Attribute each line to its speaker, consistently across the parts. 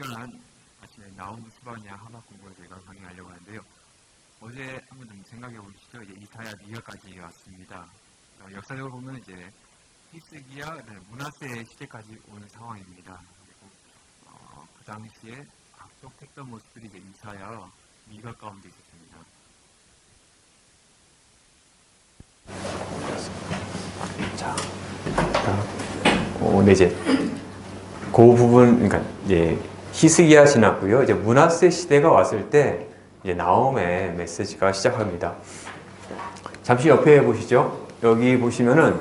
Speaker 1: 시간 아침에 나온 수반이야 하박 공부를 저희가 강의하려고 하는데요. 어제 한번 좀 생각해 보시죠. 이제 이사야 미가까지 왔습니다. 역사적으로 보면 이제 히스기야, 므낫세 시대까지 온 상황입니다. 그리고 그 당시에 압속했던 모습들이 이제 이사야 미가 가운데 있었습니다.
Speaker 2: 자, 네, 이제 그 부분, 그러니까 이제 히스기야 지났고요. 이제 므낫세 시대가 왔을 때 이제 나홈의 메시지가 시작합니다. 잠시 옆에 보시죠. 여기 보시면은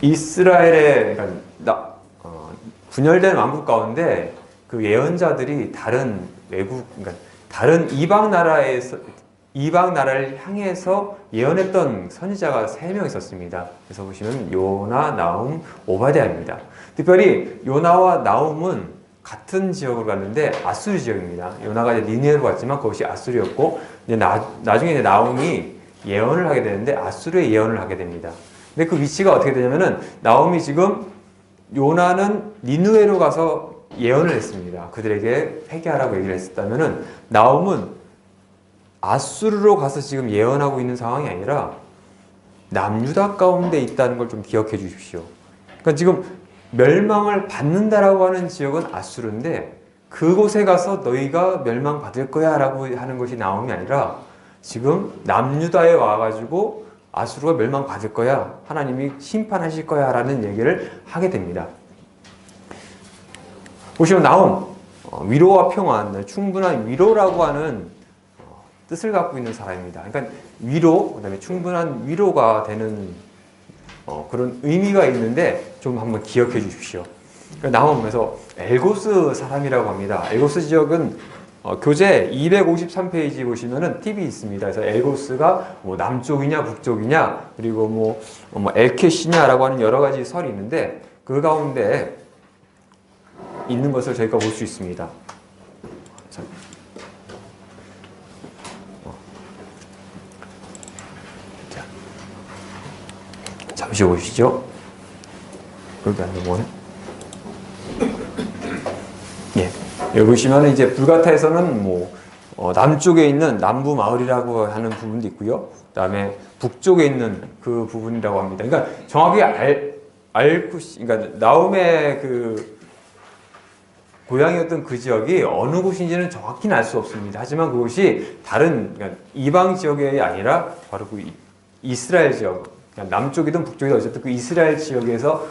Speaker 2: 이스라엘의 그러니까 분열된 왕국 가운데 그 예언자들이 다른 외국, 그러니까 다른 이방 나라를 향해서 예언했던 선지자가 3명 있었습니다. 그래서 보시면 요나, 나훔, 오바댜입니다. 특별히 요나와 나훔은 같은 지역으로 갔는데 아수르 지역입니다. 요나가 이제 니느웨로 갔지만 그것이 아수르였고, 이제 나중에 이제 나훔이 예언을 하게 되는데 아수르의 예언을 하게 됩니다. 근데 그 위치가 어떻게 되냐면은 나훔이 지금 요나는 니느웨로 가서 예언을 했습니다. 그들에게 회개하라고 얘기를 했었다면은 나훔은 아수르로 가서 지금 예언하고 있는 상황이 아니라 남유다 가운데 있다는 걸 좀 기억해 주십시오. 그러니까 지금 멸망을 받는다라고 하는 지역은 아수르인데 그곳에 가서 너희가 멸망받을 거야 라고 하는 것이 나옴이 아니라 지금 남유다에 와가지고 아수르가 멸망받을 거야, 하나님이 심판하실 거야 라는 얘기를 하게 됩니다. 보시면 나훔, 위로와 평안, 충분한 위로라고 하는 뜻을 갖고 있는 사람입니다. 그러니까 위로, 그 다음에 충분한 위로가 되는 그런 의미가 있는데 좀 한번 기억해 주십시오. 그러니까 나홈에서 엘고스 사람이라고 합니다. 엘고스 지역은 교재 253페이지 보시면은 팁이 있습니다. 그래서 엘고스가 뭐 남쪽이냐 북쪽이냐 그리고 뭐 엘케시냐라고 하는 여러 가지 설이 있는데 그 가운데 있는 것을 저희가 볼 수 있습니다. 잠시 보시죠. 여기 안 넘어오네. 예. 여기 보시면 이제 불가타에서는 남쪽에 있는 남부 마을이라고 하는 부분도 있고요. 그 다음에 북쪽에 있는 그 부분이라고 합니다. 그러니까 정확히 그러니까 나홈의 그 고향이었던 그 지역이 어느 곳인지는 정확히는 알 수 없습니다. 하지만 그곳이 다른 그러니까 이방 지역이 아니라 바로 그 이스라엘 지역, 남쪽이든 북쪽이든 어쨌든 그 이스라엘 지역에서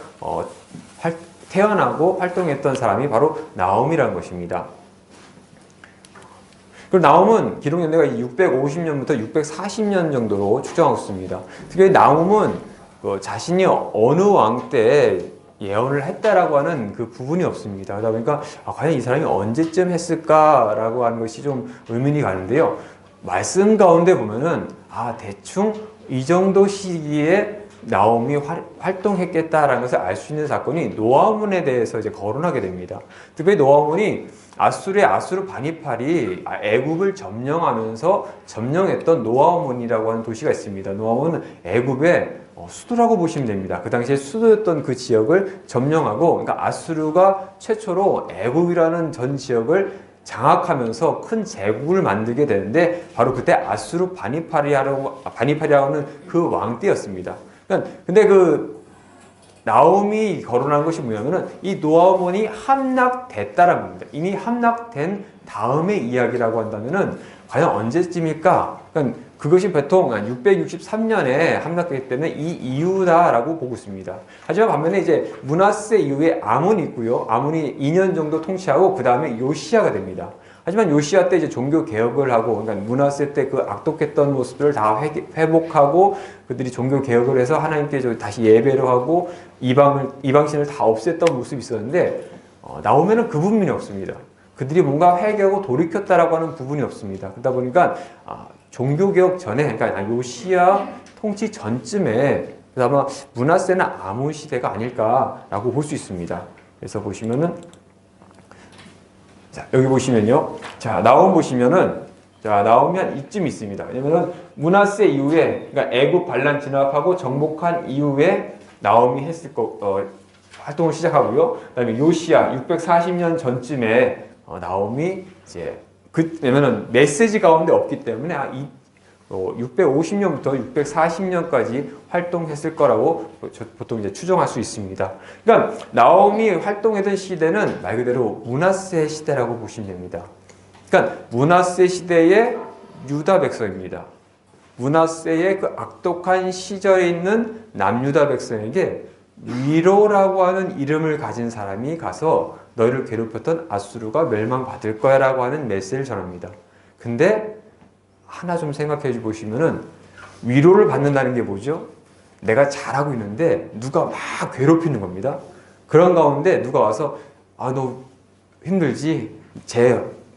Speaker 2: 태어나고 활동했던 사람이 바로 나홈이라는 것입니다. 그리고 나홈은 기록 연대가 650년부터 640년 정도로 추정하고 있습니다. 특히 나홈은 자신이 어느 왕 때 예언을 했다라고 하는 그 부분이 없습니다. 그러다 보니까 과연 이 사람이 언제쯤 했을까라고 하는 것이 좀 의문이 가는데요. 말씀 가운데 보면은 대충 이 정도 시기에 나홈이 활동했겠다라는 것을 알 수 있는 사건이 노아문에 대해서 이제 거론하게 됩니다. 특별히 노아문이 아수르 바니팔이 애굽을 점령하면서 점령했던 노아문이라고 하는 도시가 있습니다. 노아문은 애굽의 수도라고 보시면 됩니다. 그 당시에 수도였던 그 지역을 점령하고, 그러니까 아수르가 최초로 애굽이라는 전 지역을 장악하면서 큰 제국을 만들게 되는데 바로 그때 아수르 바니팔이라고 하는 그 왕때였습니다. 근데 그 나홈이 거론한 것이 뭐냐면은 이 노아몬이 함락됐다라는 겁니다. 이미 함락된 다음의 이야기라고 한다면은 과연 언제쯤일까? 그러니까 그것이 보통 663년에 함락됐기 때문에 이 이후다라고 보고 있습니다. 하지만 반면에 이제 므낫세 이후에 아몬이 있고요. 아몬이 2년 정도 통치하고 그 다음에 요시야가 됩니다. 하지만 요시야 때 이제 종교 개혁을 하고, 그러니까 므낫세 때 그 악독했던 모습들을 다 회복하고 그들이 종교 개혁을 해서 하나님께 다시 예배를 하고 이방신을 다 없앴던 모습이 있었는데 나홈에는 그 부분이 없습니다. 그들이 뭔가 회개하고 돌이켰다라고 하는 부분이 없습니다. 그러다 보니까 종교개혁 전에, 그러니까 요시야 통치 전쯤에 아마 므낫세나 아몬 시대가 아닐까라고 볼 수 있습니다. 그래서 보시면은 여기 보시면요. 나홈 보시면은 나홈이 한 이쯤 있습니다. 왜냐면은 므낫세 이후에, 그러니까 애굽 반란 진압하고 정복한 이후에 나홈이 했을 활동을 시작하고요. 그다음에 요시야 640년 전쯤에 나옴이 이제 왜냐면은 메시지 가운데 없기 때문에 650년부터 640년까지 활동했을 거라고 보통 이제 추정할 수 있습니다. 그러니까 나옴이 활동했던 시대는 말 그대로 므낫세 시대라고 보시면 됩니다. 그러니까 므낫세 시대의 유다 백성입니다. 므낫세의 그 악독한 시절에 있는 남유다 백성에게 위로라고 하는 이름을 가진 사람이 가서 너희를 괴롭혔던 아수르가 멸망받을 거야 라고 하는 메시지를 전합니다. 근데 하나 좀 생각해 보시면은 위로를 받는다는 게 뭐죠? 내가 잘하고 있는데 누가 막 괴롭히는 겁니다. 그런 가운데 누가 와서 너 힘들지?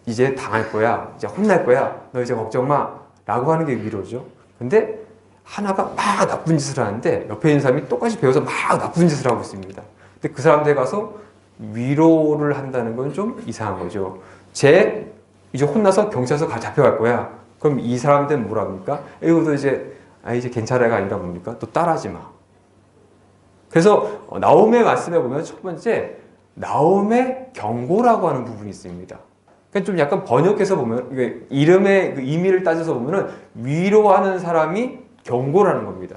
Speaker 2: 이제 당할 거야. 이제 혼날 거야. 너 이제 걱정 마. 라고 하는 게 위로죠. 근데 하나가 막 나쁜 짓을 하는데 옆에 있는 사람이 똑같이 배워서 막 나쁜 짓을 하고 있습니다. 근데 그 사람한테 가서 위로를 한다는 건 좀 이상한 거죠. 이제 혼나서 경찰서 잡혀갈 거야. 그럼 이 사람들은 뭐라 합니까? 이것도 이제 괜찮아가 아니라 뭡니까? 또 따라하지 마. 그래서 나홈의 말씀에 보면 첫 번째 나홈의 경고라고 하는 부분이 있습니다. 그러니까 좀 약간 번역해서 보면 이름의 그 의미를 따져서 보면은 위로하는 사람이 경고라는 겁니다.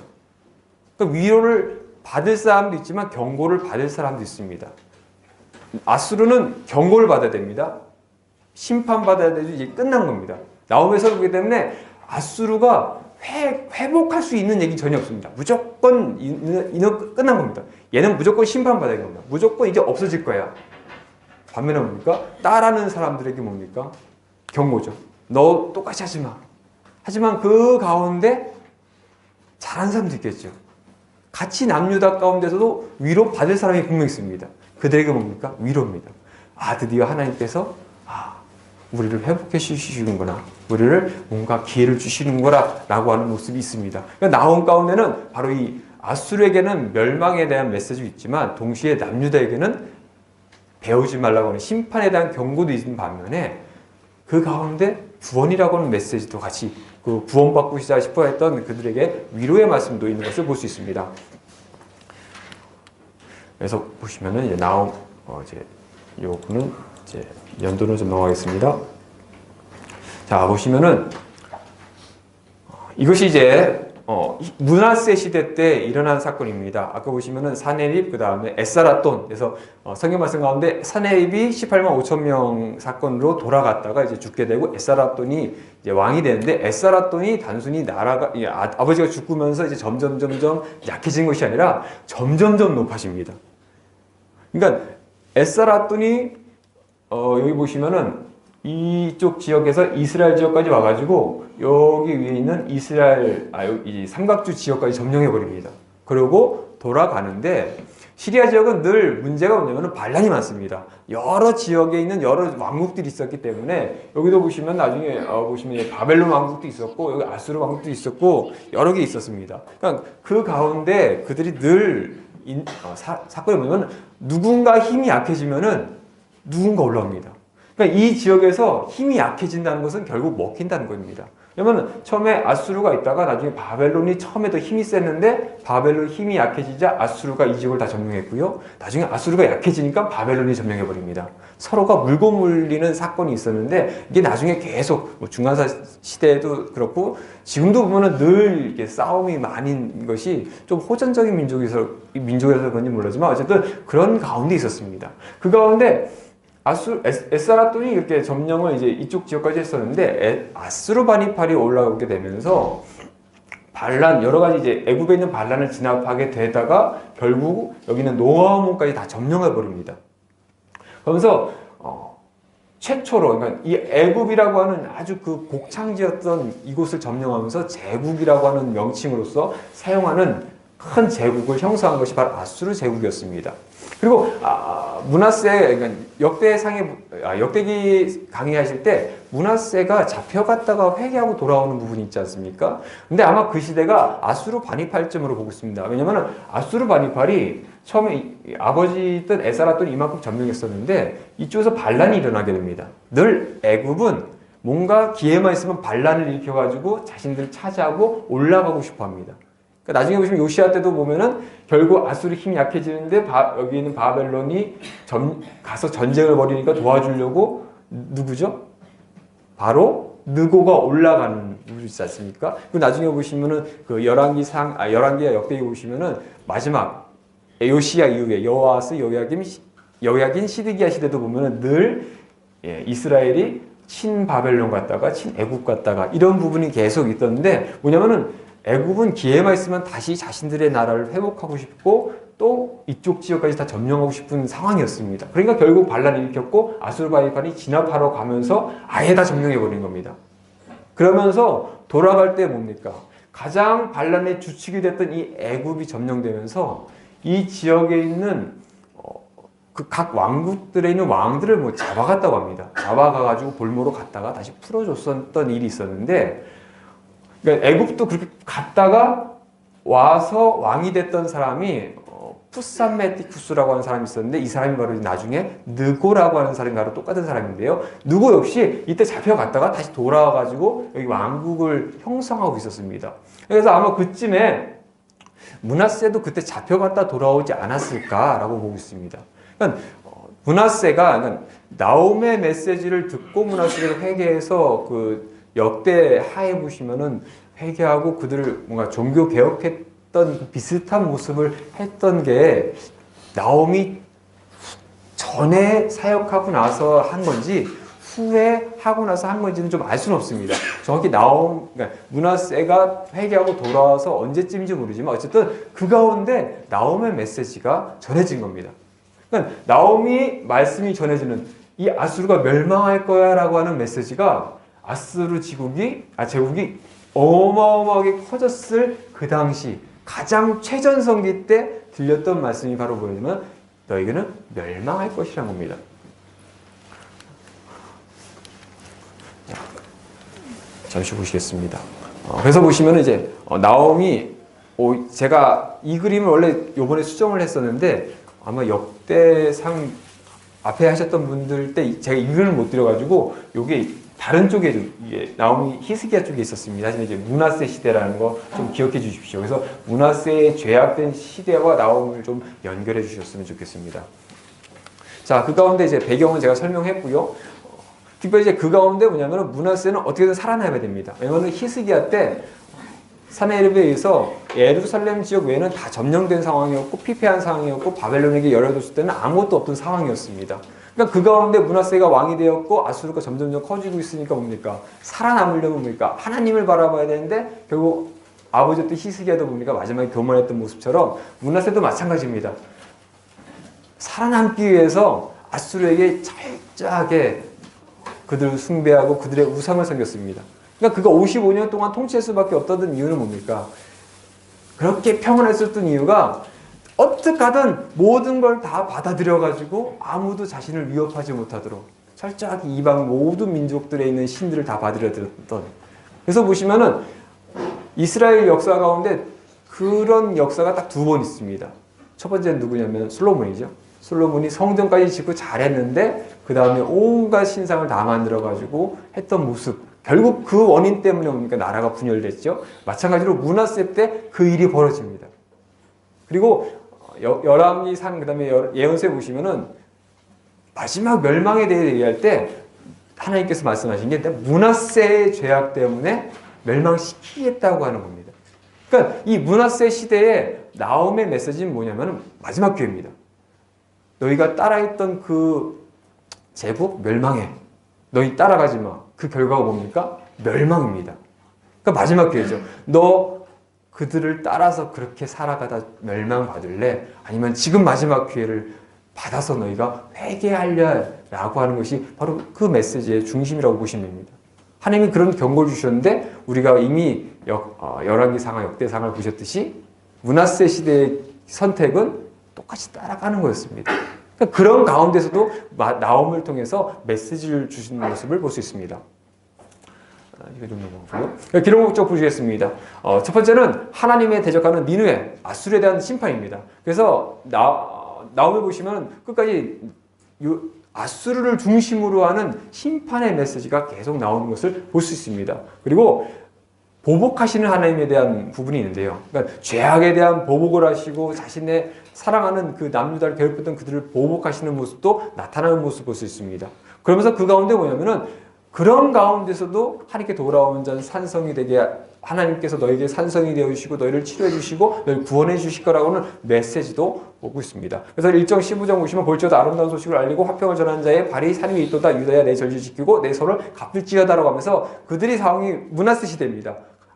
Speaker 2: 그러니까 위로를 받을 사람도 있지만 경고를 받을 사람도 있습니다. 아수르는 경고를 받아야 됩니다. 심판받아야 되지 이제 끝난 겁니다. 나홈에서 보기 때문에 아수르가 회복할 수 있는 얘기 전혀 없습니다. 무조건 이는 끝난 겁니다. 얘는 무조건 심판받아야 됩니다. 무조건 이제 없어질 거야. 반면에 뭡니까? 따라하는 사람들에게 뭡니까? 경고죠. 너 똑같이 하지 마. 하지만 그 가운데 잘한 사람도 있겠죠. 같이 남유다 가운데서도 위로 받을 사람이 분명히 있습니다. 그들에게 뭡니까? 위로입니다. 드디어 하나님께서 우리를 회복해 주시는구나. 우리를 뭔가 기회를 주시는구나 라고 하는 모습이 있습니다. 그러니까 나온 가운데는 바로 이 아수르에게는 멸망에 대한 메시지도 있지만 동시에 남유다에게는 배우지 말라고 하는 심판에 대한 경고도 있는 반면에 그 가운데 구원이라고 하는 메시지도 같이 그 구원받고 싶어 했던 그들에게 위로의 말씀도 있는 것을 볼 수 있습니다. 그래서 보시면은 이제 나옴 요거는 이제 연도는 좀 넘어가겠습니다. 자 보시면은 이것이 이제 므낫세 시대 때 일어난 사건입니다. 아까 보시면은 사네립 그 다음에 에사라돈 그래서 성경 말씀 가운데 사네립이 18만 5천 명 사건으로 돌아갔다가 이제 죽게 되고 에사라돈이 이제 왕이 되는데 에사라돈이 단순히 나라가 아버지가 죽으면서 이제 점점 약해진 것이 아니라 점점 높아집니다. 그러니까 에사라돈이 여기 보시면은 이쪽 지역에서 이스라엘 지역까지 와가지고 여기 위에 있는 이 삼각주 지역까지 점령해 버립니다. 그리고 돌아가는데 시리아 지역은 늘 문제가 뭐냐면 반란이 많습니다. 여러 지역에 있는 여러 왕국들이 있었기 때문에 여기도 보시면 나중에 보시면 바벨론 왕국도 있었고 여기 아수르 왕국도 있었고 여러 개 있었습니다. 그러니까 그 가운데 그들이 늘 사건이 뭐냐면 누군가 힘이 약해지면은 누군가 올라옵니다. 그러니까 이 지역에서 힘이 약해진다는 것은 결국 먹힌다는 겁니다. 왜냐면 처음에 아수르가 있다가 나중에 바벨론이 처음에 더 힘이 셌는데 바벨론 힘이 약해지자 아수르가 이 지역을 다 점령했고요. 나중에 아수르가 약해지니까 바벨론이 점령해버립니다. 서로가 물고 물리는 사건이 있었는데 이게 나중에 계속 중간사 시대에도 그렇고 지금도 보면은 늘 이렇게 싸움이 많은 것이 좀 호전적인 민족에서 그런지 모르지만 어쨌든 그런 가운데 있었습니다. 그 가운데 에사라돈이 이렇게 점령을 이제 이쪽 지역까지 했었는데 아스루바니팔이 올라오게 되면서 여러 가지 이제 애굽에 있는 반란을 진압하게 되다가 결국 여기는 노아몬까지 다 점령해 버립니다. 그러면서 최초로 그러니까 이 애굽이라고 하는 아주 그 곡창지였던 이곳을 점령하면서 제국이라고 하는 명칭으로서 사용하는 큰 제국을 형성한 것이 바로 아수르 제국이었습니다. 그리고 므낫세 그러니까 역대기 강의하실 때 므낫세가 잡혀갔다가 회개하고 돌아오는 부분이 있지 않습니까? 근데 아마 그 시대가 아수르 바니팔쯤으로 보고 있습니다. 왜냐하면 아수르 바니팔이 처음에 아버지든 에사라든 이만큼 점령했었는데 이쪽에서 반란이 일어나게 됩니다. 늘 애굽은 뭔가 기회만 있으면 반란을 일으켜가지고 자신들 차지하고 올라가고 싶어 합니다. 그러니까 나중에 보시면 요시야 때도 보면은 결국 아수르 힘이 약해지는데 여기 있는 바벨론이 가서 전쟁을 벌이니까 도와주려고 누구죠? 바로 느고가 올라가는 우리 있지 않습니까? 그 나중에 보시면은 그 열왕기와 역대기 보시면은 마지막 요시야 이후에 여호아스, 여호야긴, 시드기야 시대도 보면은 늘 이스라엘이 친바벨론 갔다가 친애굽 갔다가 이런 부분이 계속 있었는데 뭐냐면은 애굽은 기회만 있으면 다시 자신들의 나라를 회복하고 싶고 또 이쪽 지역까지 다 점령하고 싶은 상황이었습니다. 그러니까 결국 반란을 일으켰고 아수르바이판이 진압하러 가면서 아예 다 점령해버린 겁니다. 그러면서 돌아갈 때 뭡니까? 가장 반란의 주축이 됐던 이 애굽이 점령되면서 이 지역에 있는 그 각 왕국들에 있는 왕들을 뭐 잡아갔다고 합니다. 잡아가가지고 볼모로 갔다가 다시 풀어줬었던 일이 있었는데, 그러니까 애굽도 그렇게 갔다가 와서 왕이 됐던 사람이 푸산메티쿠스라고 하는 사람이 있었는데 이 사람이 바로 나중에 느고라고 하는 사람이 바로 똑같은 사람인데요. 느고 역시 이때 잡혀갔다가 다시 돌아와가지고 여기 왕국을 형성하고 있었습니다. 그래서 아마 그쯤에 므낫세도 그때 잡혀갔다 돌아오지 않았을까라고 보고 있습니다. 그러니까 므낫세가 나움의 메시지를 듣고 므낫세를 회개해서 그 역대 하에 보시면은 회개하고 그들을 뭔가 종교 개혁했던 비슷한 모습을 했던 게 나움이 전에 사역하고 나서 한 건지 후에 하고 나서 한 건지는 좀 알 수는 없습니다. 정확히 그러니까 므낫세가 회개하고 돌아와서 언제쯤인지 모르지만 어쨌든 그 가운데 나움의 메시지가 전해진 겁니다. 그러니까 나움이 말씀이 전해지는 이 아수르가 멸망할 거야라고 하는 메시지가 아수르 제국이 어마어마하게 커졌을 그 당시 가장 최전성기 때 들렸던 말씀이 바로 뭐냐면 너희는 멸망할 것이라는 겁니다. 잠시 보시겠습니다. 그래서 보시면 이제 나옴이 제가 이 그림을 원래 요번에 수정을 했었는데 아마 역대상 앞에 하셨던 분들 때 제가 이 그림을 못 드려가지고 요게 다른 쪽에 좀 나옴이 히스기야 쪽에 있었습니다. 하지만 이제 므낫세 시대라는 거 좀 기억해 주십시오. 그래서 므낫세의 죄악된 시대와 나옴을 좀 연결해 주셨으면 좋겠습니다. 자, 그 가운데 이제 배경은 제가 설명했고요. 특별히 이제 그 가운데 뭐냐면은 므낫세는 어떻게든 살아남아야 됩니다. 왜냐면은 히스기야 때 사네립에 의해서 예루살렘 지역 외에는 다 점령된 상황이었고 피폐한 상황이었고 바벨론에게 열어줬을 때는 아무것도 없던 상황이었습니다. 그러니까 그 가운데 므낫세가 왕이 되었고 아수르가 점점점 커지고 있으니까 뭡니까? 살아남으려면 뭡니까? 하나님을 바라봐야 되는데 결국 아버지였던 히스기야도 뭡니까? 마지막에 교만했던 모습처럼 므낫세도 마찬가지입니다. 살아남기 위해서 아수르에게 철저하게 그들을 숭배하고 그들의 우상을 섬겼습니다. 그러니까 그가 55년 동안 통치할 수밖에 없던 이유는 뭡니까? 그렇게 평안했었던 이유가 어떻게 하든 모든 걸 다 받아들여가지고 아무도 자신을 위협하지 못하도록 철저하게 이방 모든 민족들에 있는 신들을 다 받아들였던. 그래서 보시면은 이스라엘 역사 가운데 그런 역사가 딱 두 번 있습니다. 첫 번째는 누구냐면 솔로몬이죠. 솔로몬이 성전까지 짓고 잘했는데 그 다음에 온갖 신상을 다 만들어가지고 했던 모습. 결국 그 원인 때문에 뭡니까? 나라가 분열됐죠. 마찬가지로 므낫세 때 그 일이 벌어집니다. 그리고 열왕기상 그다음에 예언서에 보시면은 마지막 멸망에 대해 얘기할 때 하나님께서 말씀하신 게 므낫세의 죄악 때문에 멸망시키겠다고 하는 겁니다. 그러니까 이 므낫세 시대에 나옴의 메시지는 뭐냐면 마지막 기회입니다. 너희가 따라했던 그 제국 멸망해. 너희 따라가지 마. 그 결과가 뭡니까? 멸망입니다. 그러니까 마지막 기회죠. 너 그들을 따라서 그렇게 살아가다 멸망받을래? 아니면 지금 마지막 기회를 받아서 너희가 회개하려라고 하는 것이 바로 그 메시지의 중심이라고 보시면 됩니다. 하나님이 그런 경고를 주셨는데 우리가 이미 열왕기상하 역대상을 보셨듯이 므낫세 시대의 선택은 똑같이 따라가는 거였습니다. 그러니까 그런 가운데서도 나옴을 통해서 메시지를 주시는 모습을 볼 수 있습니다. 이거 좀 넘어가고요. 기록 목적 보시겠습니다. 첫 번째는 하나님에 대적하는 니느웨, 아수르에 대한 심판입니다. 그래서 나옴에 보시면 끝까지 아수르를 중심으로 하는 심판의 메시지가 계속 나오는 것을 볼 수 있습니다. 그리고 보복하시는 하나님에 대한 부분이 있는데요. 그러니까 죄악에 대한 보복을 하시고 자신의 사랑하는 그 남유다를 괴롭혔던 그들을 보복하시는 모습도 나타나는 모습을 볼 수 있습니다. 그러면서 그 가운데 뭐냐면은 그런 가운데서도 하나님께 돌아오는 자는 산성이 되게 하나님께서 너에게 산성이 되어 주시고 너희를 치료해 주시고 너희를 구원해 주실 거라고는 메시지도 오고 있습니다. 그래서 1정 15장 보시면 볼지어다 아름다운 소식을 알리고 화평을 전하는 자의 발이 산 위에 있도다. 유다야 내 절기 지키고 내 손을 갚을지어다라고 하면서 그들이 상황이 문하스 시대입니다.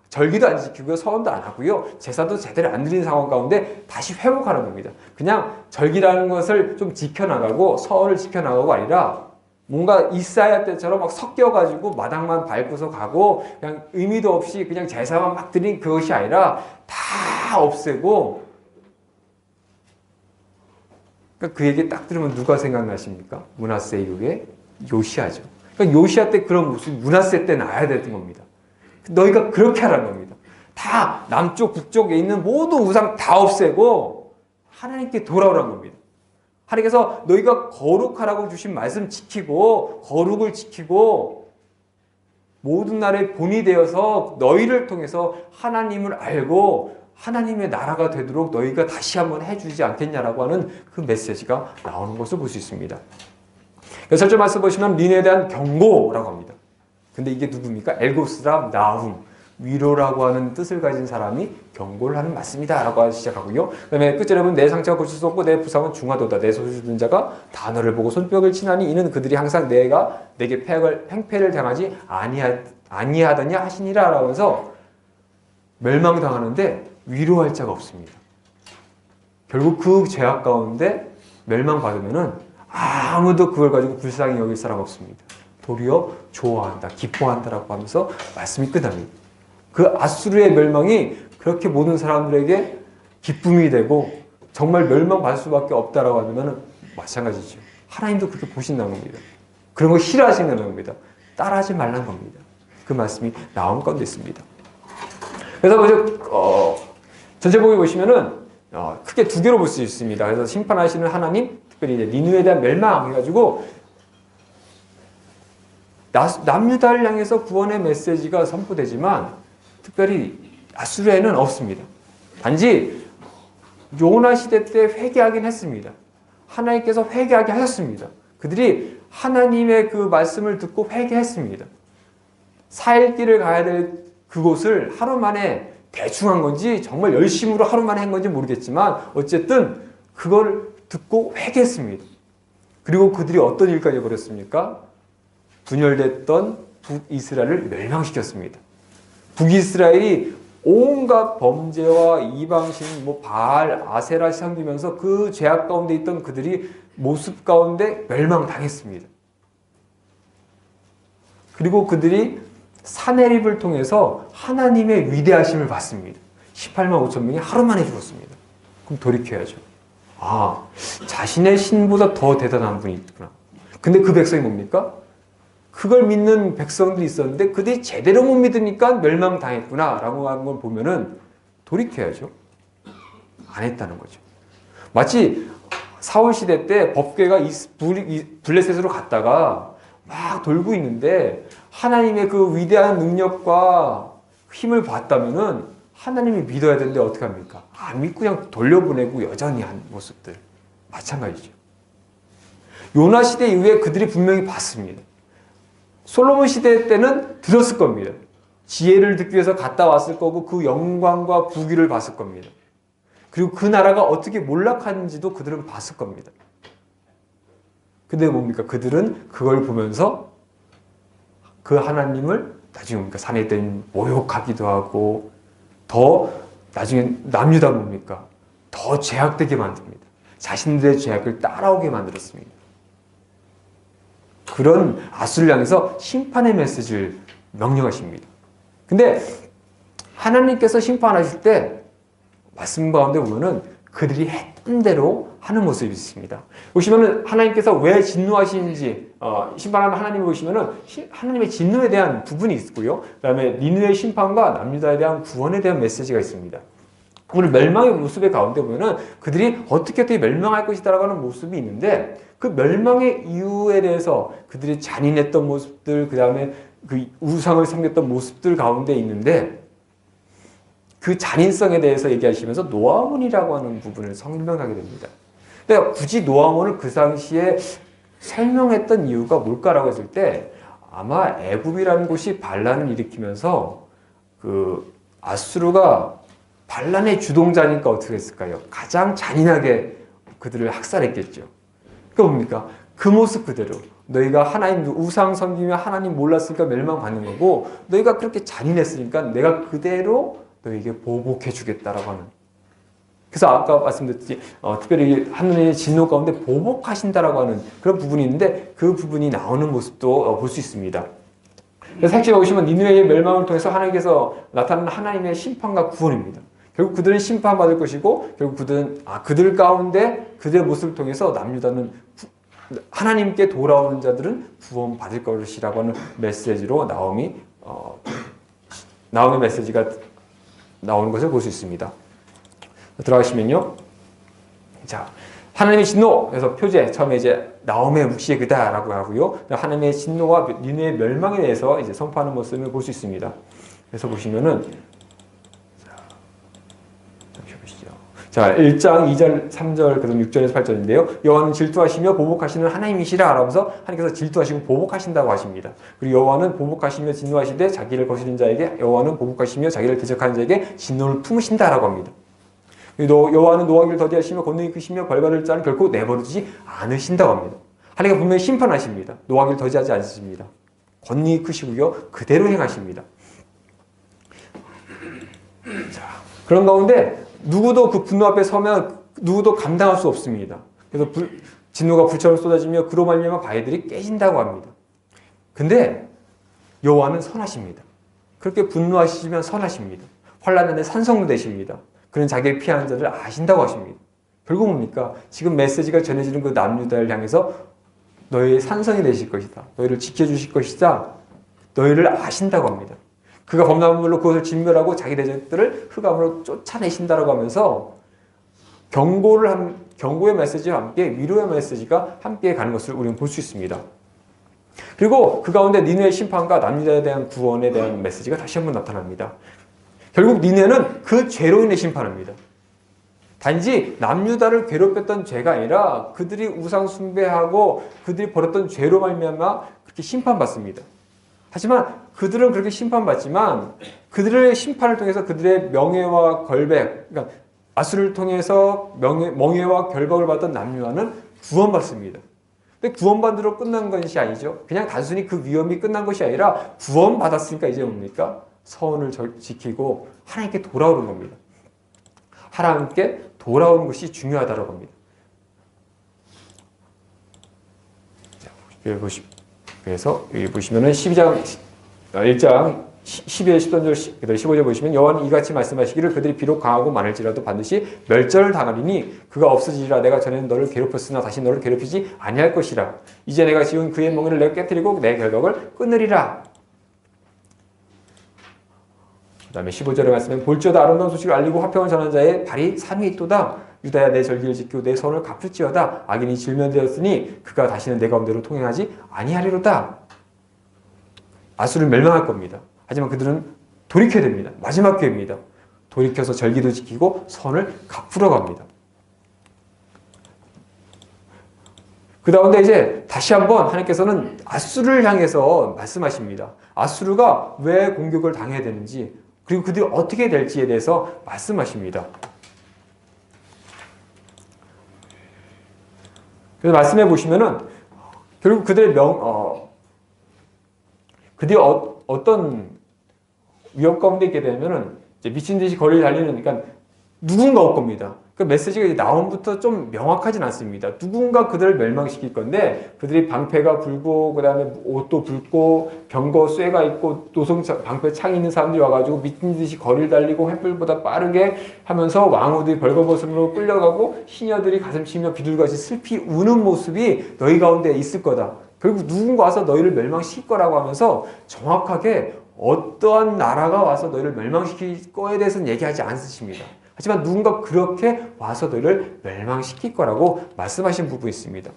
Speaker 2: 절기도 안 지키고요. 서원도 안 하고요. 제사도 제대로 안 드리는 상황 가운데 다시 회복하는 겁니다. 그냥 절기라는 것을 좀 지켜나가고 서원을 지켜나가고 아니라 뭔가 이사야 때처럼 막 섞여가지고 마당만 밟고서 가고 그냥 의미도 없이 그냥 제사만 막 드린 그것이 아니라 다 없애고 그러니까 그 얘기 딱 들으면 누가 생각나십니까? 므낫세 이후에 요시아죠. 그러니까 요시아 때 그런 모습이 므낫세 때 나야 되는 겁니다. 너희가 그렇게 하라는 겁니다. 다 남쪽 북쪽에 있는 모든 우상 다 없애고 하나님께 돌아오라는 겁니다. 하나님께서 너희가 거룩하라고 주신 말씀 지키고 거룩을 지키고 모든 나라의 본이 되어서 너희를 통해서 하나님을 알고 하나님의 나라가 되도록 너희가 다시 한번 해주지 않겠냐라고 하는 그 메시지가 나오는 것을 볼 수 있습니다. 6절 말씀 보시면 니네에 대한 경고라고 합니다. 근데 이게 누굽니까? 엘고스라 나훔, 위로라고 하는 뜻을 가진 사람이 경고를 하는 말씀이다 라고 시작하고요. 그 다음에 끝절에 보면 내 상처가 고칠 수 없고 내 부상은 중하도다. 내 소식 듣는 자가 다 너를 보고 손뼉을 치나니 이는 그들이 항상 내가 내게 팽패를 당하지 아니하더냐 하시니라 라면서 멸망당하는데 위로할 자가 없습니다. 결국 그 죄악 가운데 멸망받으면은 아무도 그걸 가지고 불쌍히 여길 사람 없습니다. 도리어 좋아한다, 기뻐한다라고 하면서 말씀이 끝납니다. 그 아수르의 멸망이 그렇게 모든 사람들에게 기쁨이 되고 정말 멸망받을 수밖에 없다라고 하면 마찬가지죠. 하나님도 그렇게 보신다는 겁니다. 그런 거 싫어하시는 겁니다. 따라하지 말라는 겁니다. 그 말씀이 나온 가운데 있습니다. 그래서 전체복에 보시면은 크게 두 개로 볼 수 있습니다. 그래서 심판하시는 하나님, 특별히 이제 니느웨에 대한 멸망 해가지고 남유다를 향해서 구원의 메시지가 선포되지만 특별히 아수르에는 없습니다. 단지 요나 시대 때 회개하긴 했습니다. 하나님께서 회개하게 하셨습니다. 그들이 하나님의 그 말씀을 듣고 회개했습니다. 4일 길을 가야 될 그곳을 하루 만에 대충 한 건지 정말 열심으로 하루 만에 한 건지 모르겠지만 어쨌든 그걸 듣고 회개했습니다. 그리고 그들이 어떤 일까지 벌였습니까? 분열됐던 북이스라엘을 멸망시켰습니다. 북이스라엘이 온갖 범죄와 이방신, 바알, 아세라 섬기면서 그 죄악 가운데 있던 그들이 모습 가운데 멸망당했습니다. 그리고 그들이 사내립을 통해서 하나님의 위대하심을 받습니다. 18만 5천 명이 하루 만에 죽었습니다. 그럼 돌이켜야죠. 자신의 신보다 더 대단한 분이 있구나. 근데 그 백성이 뭡니까? 그걸 믿는 백성들이 있었는데 그들이 제대로 못 믿으니까 멸망당했구나 라고 하는 걸 보면은 돌이켜야죠. 안 했다는 거죠. 마치 사울 시대 때 법궤가 블레셋으로 갔다가 막 돌고 있는데 하나님의 그 위대한 능력과 힘을 봤다면은 하나님이 믿어야 되는데 어떻게 합니까? 안 믿고 그냥 돌려보내고 여전히 한 모습들. 마찬가지죠. 요나 시대 이후에 그들이 분명히 봤습니다. 솔로몬 시대 때는 들었을 겁니다. 지혜를 듣기 위해서 갔다 왔을 거고 그 영광과 부귀를 봤을 겁니다. 그리고 그 나라가 어떻게 몰락하는지도 그들은 봤을 겁니다. 근데 뭡니까? 그들은 그걸 보면서 그 하나님을 나중에 뭡니까? 산에 땐 모욕하기도 하고 더 나중에 남유다 뭡니까? 더 죄악되게 만듭니다. 자신들의 죄악을 따라오게 만들었습니다. 그런 아수를 향해서 심판의 메시지를 명령하십니다. 근데 하나님께서 심판하실 때 말씀 가운데 보면은 그들이 했던 대로 하는 모습이 있습니다. 보시면은 하나님께서 왜 진노하시는지 심판하는 하나님을 보시면은 하나님의 진노에 대한 부분이 있고요. 그다음에 니느웨 심판과 남유다에 대한 구원에 대한 메시지가 있습니다. 오늘 멸망의 모습의 가운데 보면은 그들이 어떻게 멸망할 것이다라고 하는 모습이 있는데 그 멸망의 이유에 대해서 그들이 잔인했던 모습들, 그 다음에 그 우상을 섬겼던 모습들 가운데 있는데 그 잔인성에 대해서 얘기하시면서 노아몬이라고 하는 부분을 설명하게 됩니다. 근데 굳이 노아몬을 그 당시에 설명했던 이유가 뭘까라고 했을 때 아마 애굽이라는 곳이 반란을 일으키면서 그 아수르가 반란의 주동자니까 어떻게 했을까요? 가장 잔인하게 그들을 학살했겠죠. 그러니까 뭡니까? 그 모습 그대로 너희가 하나님 우상 섬기며 하나님 몰랐으니까 멸망받는 거고 너희가 그렇게 잔인했으니까 내가 그대로 너희에게 보복해 주겠다라고 하는. 그래서 아까 말씀드렸듯이 특별히 하느님의 진노 가운데 보복하신다라고 하는 그런 부분이 있는데 그 부분이 나오는 모습도 볼 수 있습니다. 그래서 사실 보시면 니느웨의 멸망을 통해서 하나님께서 나타나는 하나님의 심판과 구원입니다. 결국 그들은 심판받을 것이고 결국 그들은 그들 가운데 그들의 모습을 통해서 남유다는 하나님께 돌아오는 자들은 구원받을 것이라고 하는 메시지로 나오미 메시지가 나오는 것을 볼 수 있습니다. 들어가시면요. 자, 하나님의 진노, 그래서 표제, 처음에 이제 나옴의 묵시의 그다라고 하고요. 하나님의 진노와 니느웨의 멸망에 대해서 이제 선포하는 모습을 볼 수 있습니다. 그래서 보시면은, 자, 1장 2절, 3절, 그다음 6절에서 8절인데요. 여호와는 질투하시며 보복하시는 하나님이시라 하면서 하나님께서 질투하시고 보복하신다고 하십니다. 그리고 여호와는 보복하시며 진노하시되 자기를 거스린 자에게 여호와는 보복하시며 자기를 대적하는 자에게 진노를 품으신다라고 합니다. 여호와는 노하기를 더디하시며 권능이 크시며 벌받을 자는 결코 내버리지 않으신다고 합니다. 하나님께서 분명히 심판하십니다. 노하기를 더디하지 않으십니다. 권능이 크시고요. 그대로 행하십니다. 자, 그런 가운데 누구도 그 분노 앞에 서면 누구도 감당할 수 없습니다. 그래서 진노가 불처럼 쏟아지며 그로 말미암아 바위들이 깨진다고 합니다. 근데 여호와는 선하십니다. 그렇게 분노하시면 선하십니다. 환난 안에 산성도 되십니다. 그는 자기의 피하는 자를 아신다고 하십니다. 결국 뭡니까? 지금 메시지가 전해지는 그 남유다를 향해서 너희의 산성이 되실 것이다. 너희를 지켜주실 것이다. 너희를 아신다고 합니다. 그가 범람한 물로 그것을 진멸하고 자기 대적들을 흑암으로 쫓아내신다라고 하면서 경고의 메시지와 함께 위로의 메시지가 함께 가는 것을 우리는 볼 수 있습니다. 그리고 그 가운데 니느웨의 심판과 남유다에 대한 구원에 대한 메시지가 다시 한번 나타납니다. 결국 니느웨는 그 죄로 인해 심판합니다. 단지 남유다를 괴롭혔던 죄가 아니라 그들이 우상 숭배하고 그들이 벌였던 죄로 말미암아 그렇게 심판받습니다. 하지만 그들은 그렇게 심판받지만 그들의 심판을 통해서 그들의 명예와 결백, 그러니까 아수르를 통해서 명예와 결박을 받던 남유다는 구원받습니다. 근데 구원받으러 끝난 것이 아니죠. 그냥 단순히 그 위험이 끝난 것이 아니라 구원받았으니까 이제 뭡니까? 서원을 지키고 하나님께 돌아오는 겁니다. 하나님께 돌아오는 것이 중요하다고 합니다. 자, 그래서 여기 보시면은 1장 12절, 13절, 15절 보시면 여호와는 이같이 말씀하시기를 그들이 비록 강하고 많을지라도 반드시 멸절을 당하리니 그가 없어지리라. 내가 전에는 너를 괴롭혔으나 다시 너를 괴롭히지 아니할 것이라. 이제 내가 지은 그의 멍에를 내가 깨뜨리고 내 결박을 끊으리라. 그 다음에 15절에 말씀은 볼지어다 아름다운 소식을 알리고 화평을 전하는 자의 발이 산이 있도다. 유다야 내 절기를 지키고 내 선을 갚을지어다. 악인이 질면되었으니 그가 다시는 내 가운데로 통행하지 아니하리로다. 아수르를 멸망할 겁니다. 하지만 그들은 돌이켜야 됩니다. 마지막 기회입니다. 돌이켜서 절기도 지키고 선을 갚으러 갑니다. 그 다음에 이제 다시 한번 하나님께서는 아수르를 향해서 말씀하십니다. 아수르가 왜 공격을 당해야 되는지 그리고 그들이 어떻게 될지에 대해서 말씀하십니다. 그래서 말씀해 보시면은 결국 그들이 어떤 위협 가운데 있게 되면은 이제 미친 듯이 거리를 달리는 그러니까 누군가 올 겁니다. 그 메시지가 나옴부터 좀 명확하진 않습니다. 누군가 그들을 멸망시킬 건데 그들이 방패가 불고 그다음에 옷도 붉고 병거 쇠가 있고 노성 방패 창이 있는 사람들이 와가지고 미친 듯이 거리를 달리고 횃불보다 빠르게 하면서 왕후들이 벌거벗음으로 끌려가고 시녀들이 가슴치며 비둘같이 슬피 우는 모습이 너희 가운데 있을 거다. 결국 누군가 와서 너희를 멸망시킬 거라고 하면서 정확하게 어떠한 나라가 와서 너희를 멸망시킬 거에 대해서는 얘기하지 않으십니다. 하지만 누군가 그렇게 와서 너희를 멸망시킬 거라고 말씀하신 부분이 있습니다.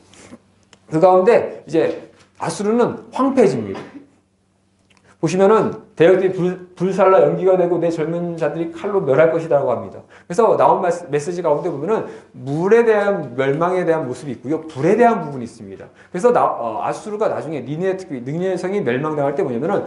Speaker 2: 그 가운데 이제 아수르는 황폐해집니다. 보시면은 대역들이 불살라 연기가 되고 내 젊은 자들이 칼로 멸할 것이라고 합니다. 그래서 나온 메시지 가운데 보면은 물에 대한 멸망에 대한 모습이 있고요, 불에 대한 부분이 있습니다. 그래서 아수르가 나중에 니느웨 성이 멸망당할 때 뭐냐면은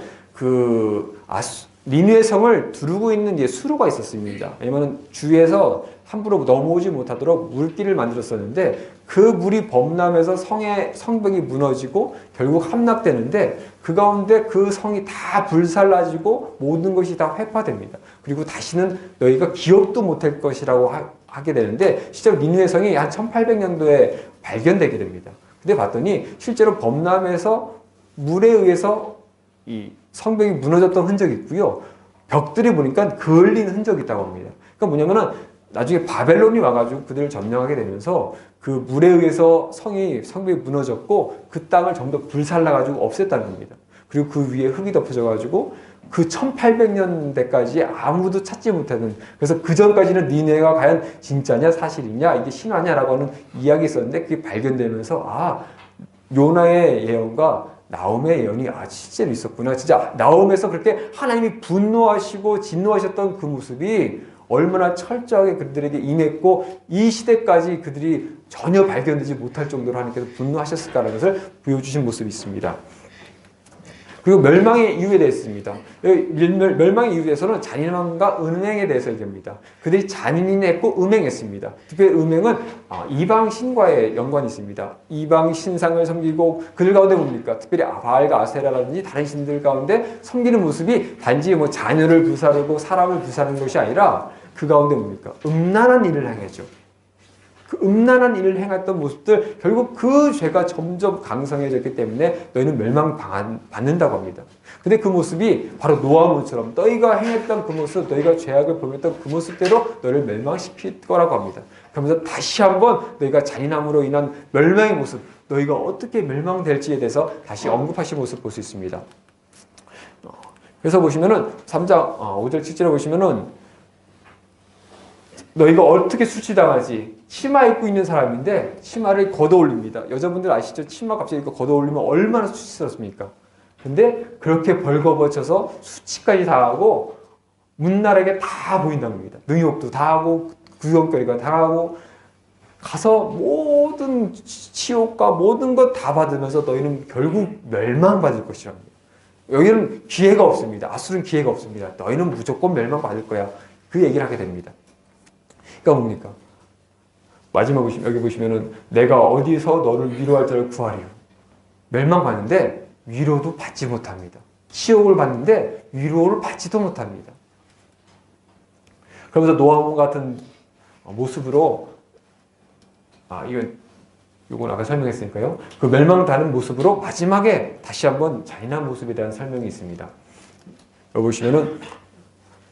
Speaker 2: 니느웨 성을 두르고 있는 수로가 있었습니다. 왜냐면은 주위에서 함부로 넘어오지 못하도록 물길을 만들었었는데 그 물이 범람해서 성벽이 무너지고 결국 함락되는데 그 가운데 그 성이 다 불살라지고 모든 것이 다 회파됩니다. 그리고 다시는 너희가 기억도 못할 것이라고 하게 되는데 실제로 니느웨 성이 한 1800년도에 발견되게 됩니다. 근데 봤더니 실제로 범람해서 물에 의해서 이 성벽이 무너졌던 흔적이 있고요. 벽들이 보니까 그을린 흔적이 있다고 합니다. 그러니까 뭐냐면은 나중에 바벨론이 와가지고 그들을 점령하게 되면서 그 물에 의해서 성벽이 무너졌고 그 땅을 전부 다 불살라가지고 없앴다는 겁니다. 그리고 그 위에 흙이 덮여져가지고 그 1800년대까지 아무도 찾지 못하는, 그래서 그 전까지는 니네가 과연 진짜냐 사실이냐 이게 신화냐라고 하는 이야기 있었는데 그게 발견되면서 요나의 예언과 나홈의 예언이 실제로 있었구나. 진짜 나홈에서 그렇게 하나님이 분노하시고 진노하셨던 그 모습이 얼마나 철저하게 그들에게 임했고 이 시대까지 그들이 전혀 발견되지 못할 정도로 하나님께서 분노하셨을까라는 것을 보여주신 모습이 있습니다. 그리고 멸망의 이유에 대해 있습니다. 멸망의 이유에 대해서는 잔인함과 음행에 대해서 얘기합니다. 그들이 잔인했고 음행했습니다. 특별히 음행은 이방 신과의 연관이 있습니다. 이방 신상을 섬기고 그들 가운데 뭡니까? 특별히 바알과 아세라라든지 다른 신들 가운데 섬기는 모습이 단지 자녀를 불사르고 사람을 불사르는 것이 아니라 그 가운데 뭡니까? 음란한 일을 행했죠. 그 음란한 일을 행했던 모습들, 결국 그 죄가 점점 강성해졌기 때문에 너희는 멸망받는다고 합니다. 근데 그 모습이 바로 노아문처럼 너희가 행했던 그 모습, 너희가 죄악을 범했던 그 모습대로 너희를 멸망시킬 거라고 합니다. 그러면서 다시 한번 너희가 잔인함으로 인한 멸망의 모습, 너희가 어떻게 멸망될지에 대해서 다시 언급하신 모습 볼 수 있습니다. 그래서 보시면은 3장 5절 7절에 보시면은 너희가 어떻게 수치당하지? 치마 입고 있는 사람인데 치마를 걷어올립니다. 여자분들 아시죠? 치마 갑자기 걷어올리면 얼마나 수치스럽습니까? 근데 그렇게 벌거벗혀서 수치까지 당하고 문나라에게 다 보인다는 겁니다. 능욕도 다 하고 구경거리가 다 하고 가서 모든 치욕과 모든 것 다 받으면서 너희는 결국 멸망받을 것이랍니다. 여기는 기회가 없습니다. 아수르는 기회가 없습니다. 너희는 무조건 멸망받을 거야. 그 얘기를 하게 됩니다. 그러니까 뭡니까? 마지막 여기 보시면은 내가 어디서 너를 위로할 자를 구하리요. 멸망받는데 위로도 받지 못합니다. 치욕을 받는데 위로를 받지도 못합니다. 그러면서 노아몬 같은 모습으로 이건 아까 설명했으니까요. 그 멸망당하는 모습으로 마지막에 다시 한번 잔인한 모습에 대한 설명이 있습니다. 여기 보시면은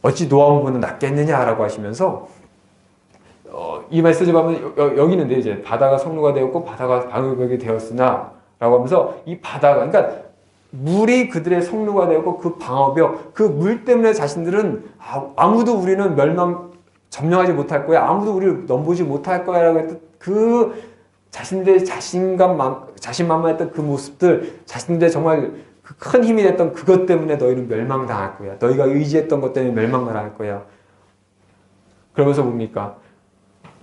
Speaker 2: 어찌 노아몬보다 낫겠느냐라고 하시면서 이 메시지 보면 여기 있는데 이제 바다가 성루가 되었고 바다가 방울벽이 되었으나 라고 하면서 이 바다가, 그러니까 물이 그들의 성루가 되었고 그 방어벽, 그 물 때문에 자신들은 아무도 우리는 점령하지 못할 거야, 아무도 우리를 넘보지 못할 거야 라고 했던 그 자신들의 자신만만했던 그 모습들, 자신들의 정말 그 큰 힘이 됐던 그것 때문에 너희는 멸망당할 거야. 너희가 의지했던 것 때문에 멸망당할 거야. 그러면서 뭡니까?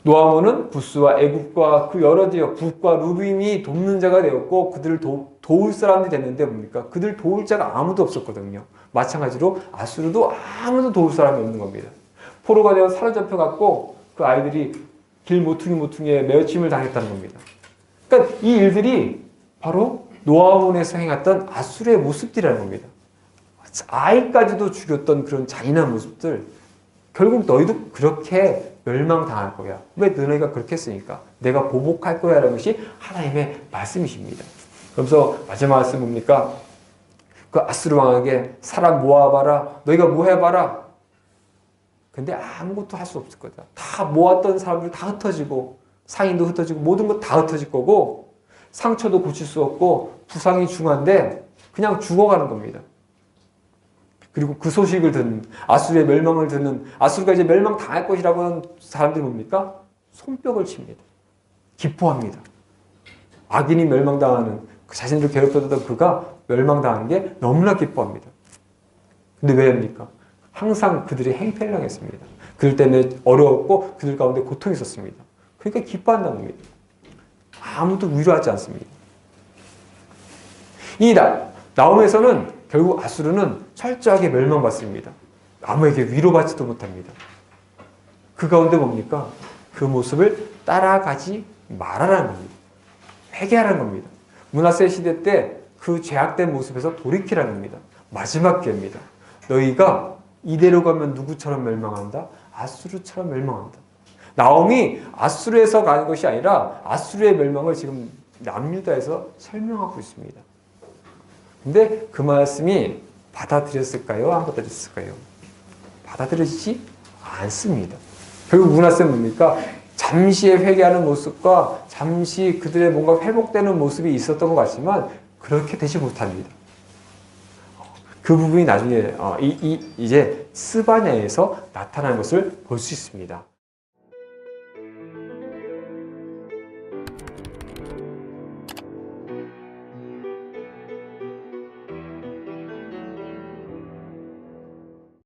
Speaker 2: 노아몬은 부스와 애굽과 그 여러 지역, 북과 루빔이 돕는 자가 되었고 그들을 도울 사람이 됐는데 뭡니까? 그들 도울 자가 아무도 없었거든요. 마찬가지로 아수르도 아무도 도울 사람이 없는 겁니다. 포로가 되어 사로잡혀갖고 그 아이들이 길 모퉁이에 매어침을 당했다는 겁니다. 그러니까 이 일들이 바로 노아몬에서 행했던 아수르의 모습들이라는 겁니다. 아이까지도 죽였던 그런 잔인한 모습들, 결국 너희도 그렇게 멸망당할 거야. 왜 너희가 그렇게 했으니까? 내가 보복할 거야 라는 것이 하나님의 말씀이십니다. 그러면서 마지막 말씀 뭡니까? 그 아수르 왕에게 사람 모아봐라. 너희가 뭐 해봐라. 근데 아무것도 할 수 없을 거다. 다 모았던 사람들 다 흩어지고 상인도 흩어지고 모든 것 다 흩어질 거고 상처도 고칠 수 없고 부상이 중한데 그냥 죽어가는 겁니다. 그리고 그 소식을 듣는, 아수르의 멸망을 듣는, 아수르가 이제 멸망당할 것이라고 하는 사람들이 뭡니까? 손뼉을 칩니다. 기뻐합니다. 악인이 멸망당하는, 자신들을 괴롭혔던 그가 멸망당하는 게 너무나 기뻐합니다. 근데 왜 합니까? 항상 그들이 행패를 당했습니다. 그들 때문에 어려웠고 그들 가운데 고통이 있었습니다. 그러니까 기뻐한다는 겁니다. 아무도 위로하지 않습니다. 이 나움에서는 결국 아수르는 철저하게 멸망받습니다. 아무에게 위로받지도 못합니다. 그 가운데 뭡니까? 그 모습을 따라가지 말아라는 겁니다. 회개하라는 겁니다. 므낫세 시대 때 그 죄악된 모습에서 돌이키라는 겁니다. 마지막 기회입니다. 너희가 이대로 가면 누구처럼 멸망한다? 아수르처럼 멸망한다. 나움이 아수르에서 가는 것이 아니라 아수르의 멸망을 지금 남유다에서 설명하고 있습니다. 근데 그 말씀이 받아들였을까요? 안 받아들였을까요? 받아들여지지 않습니다. 결국 므낫세는 뭡니까? 잠시의 회개하는 모습과 잠시 그들의 뭔가 회복되는 모습이 있었던 것 같지만 그렇게 되지 못합니다. 그 부분이 나중에 이제 스바냐에서 나타나는 것을 볼 수 있습니다.